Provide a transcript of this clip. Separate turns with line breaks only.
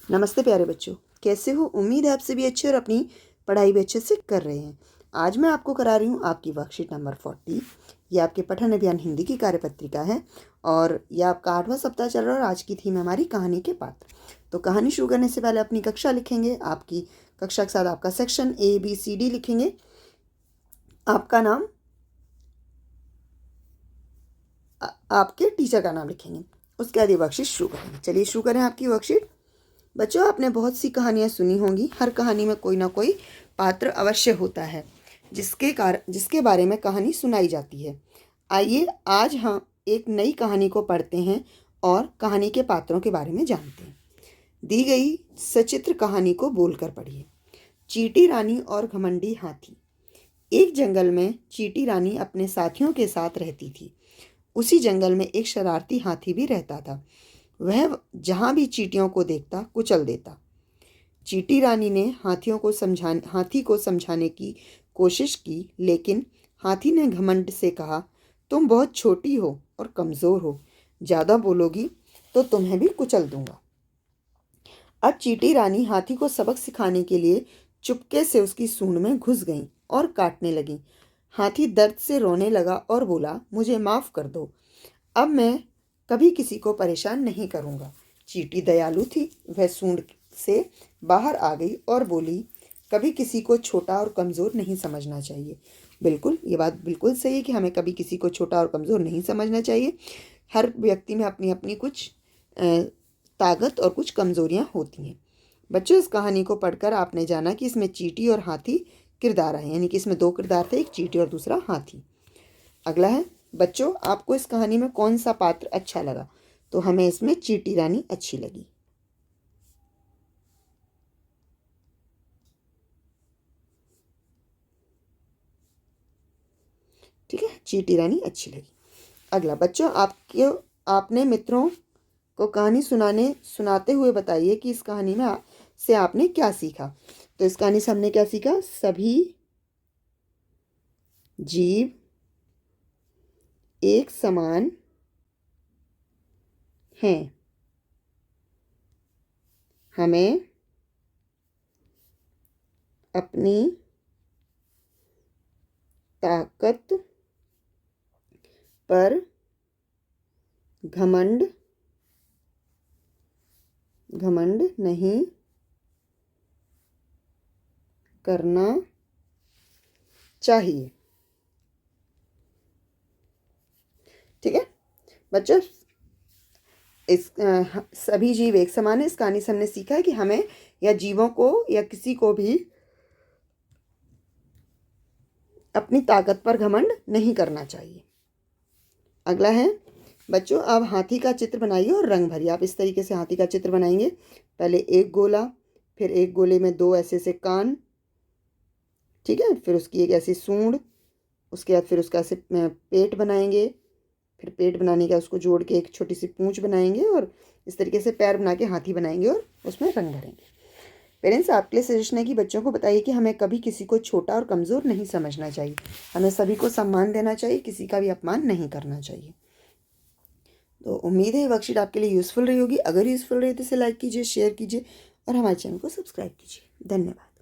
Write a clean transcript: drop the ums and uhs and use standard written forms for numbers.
नमस्ते प्यारे बच्चों, कैसे हो? उम्मीद है आप सभी अच्छे और अपनी पढ़ाई भी अच्छे से कर रहे हैं। आज मैं आपको करा रही हूँ आपकी वर्कशीट नंबर 40। ये आपके पठन अभियान हिंदी की कार्यपत्रिका है और यह आपका 8वां सप्ताह चल रहा है और आज की थीम है हमारी कहानी के पात्र। तो कहानी शुरू करने से पहले अपनी कक्षा लिखेंगे। आपकी कक्षा के साथ आपका सेक्शन ABCD लिखेंगे, आपका नाम, आपके टीचर का नाम लिखेंगे। उसके बाद ये वर्कशीट शुरू करेंगे। चलिए शुरू करें आपकी वर्कशीट। बच्चों, आपने बहुत सी कहानियाँ सुनी होंगी। हर कहानी में कोई ना कोई पात्र अवश्य होता है जिसके बारे में कहानी सुनाई जाती है। आइए आज हम एक नई कहानी को पढ़ते हैं और कहानी के पात्रों के बारे में जानते हैं। दी गई सचित्र कहानी को बोलकर पढ़िए। चींटी रानी और घमंडी हाथी। एक जंगल में चींटी रानी अपने साथियों के साथ रहती थी। उसी जंगल में एक शरारती हाथी भी रहता था। वह जहाँ भी चींटियों को देखता कुचल देता। चींटी रानी ने हाथी को समझाने की कोशिश की, लेकिन हाथी ने घमंड से कहा, तुम बहुत छोटी हो और कमज़ोर हो, ज़्यादा बोलोगी तो तुम्हें भी कुचल दूंगा। अब चींटी रानी हाथी को सबक सिखाने के लिए चुपके से उसकी सूंड में घुस गई और काटने लगी। हाथी दर्द से रोने लगा और बोला, मुझे माफ़ कर दो, अब मैं कभी किसी को परेशान नहीं करूँगा। चींटी दयालु थी। वह सूंड से बाहर आ गई और बोली, कभी किसी को छोटा और कमज़ोर नहीं समझना चाहिए। बिल्कुल, ये बात बिल्कुल सही है कि हमें कभी किसी को छोटा और कमज़ोर नहीं समझना चाहिए। हर व्यक्ति में अपनी अपनी कुछ ताकत और कुछ कमज़ोरियाँ होती हैं। बच्चों, इस कहानी को पढ़कर आपने जाना कि इसमें चींटी और हाथी किरदार हैं, यानी कि इसमें दो किरदार थे, एक चींटी और दूसरा हाथी। अगला है, बच्चों आपको इस कहानी में कौन सा पात्र अच्छा लगा? तो हमें इसमें चींटी रानी अच्छी लगी। ठीक है, चींटी रानी अच्छी लगी। अगला, बच्चों आपने मित्रों को कहानी सुनाते हुए बताइए कि इस कहानी में से आपने क्या सीखा। तो इस कहानी से हमने क्या सीखा? सभी जीव एक समान हैं। हमें अपनी ताकत पर घमंड नहीं करना चाहिए। ठीक है बच्चों, सभी जीव एक समान है। इस कहानी से हमने सीखा है कि हमें या जीवों को या किसी को भी अपनी ताकत पर घमंड नहीं करना चाहिए। अगला है, बच्चों अब हाथी का चित्र बनाइए और रंग भरिए। आप इस तरीके से हाथी का चित्र बनाएंगे। पहले एक गोला, फिर एक गोले में दो ऐसे कान, ठीक है, फिर उसकी एक ऐसी सूंड, उसके बाद फिर उसका ऐसे पेट बनाएंगे, फिर पेट बनाने का उसको जोड़ के एक छोटी सी पूंछ बनाएंगे और इस तरीके से पैर बना के हाथी बनाएंगे और उसमें रंग भरेंगे। पेरेंट्स, आपके लिए सजेशन है कि बच्चों को बताइए कि हमें कभी किसी को छोटा और कमज़ोर नहीं समझना चाहिए। हमें सभी को सम्मान देना चाहिए, किसी का भी अपमान नहीं करना चाहिए। तो उम्मीद है ये वर्कशीट आपके लिए यूज़फुल रही होगी। अगर यूज़फुल रही तो इसे लाइक कीजिए, शेयर कीजिए और हमारे चैनल को सब्सक्राइब कीजिए। धन्यवाद।